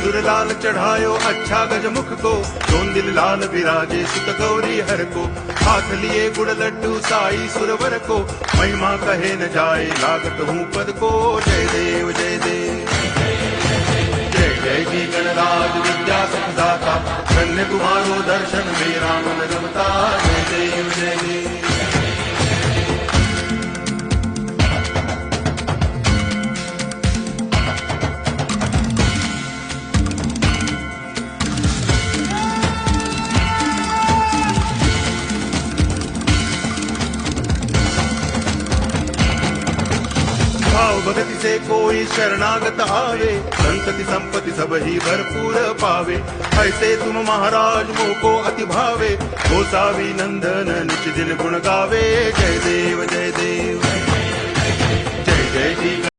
सिंदूर लाल चढ़ायो अच्छा गजमुख को, दोन दिल लाल विराजे सुत गौरी हर को। हाथ लिए गुड़ लड्डू साई सुरवर को, महिमा कहे न जाए लागत हूँ पद को। जय देव जय देव जय जय जी गणराज विद्या सुखदाता, धन्य तुम्हारो दर्शन मेरा मन रमता। जय देव जय देव भाव भगति से कोई शरणागत आवे, संतति संपत्ति सब ही भरपूर पावे। ऐसे तुम महाराज मोको अति भावे, गोसावी नंदन निच दिन गुण गावे। जय देव जय देव जय जय जी।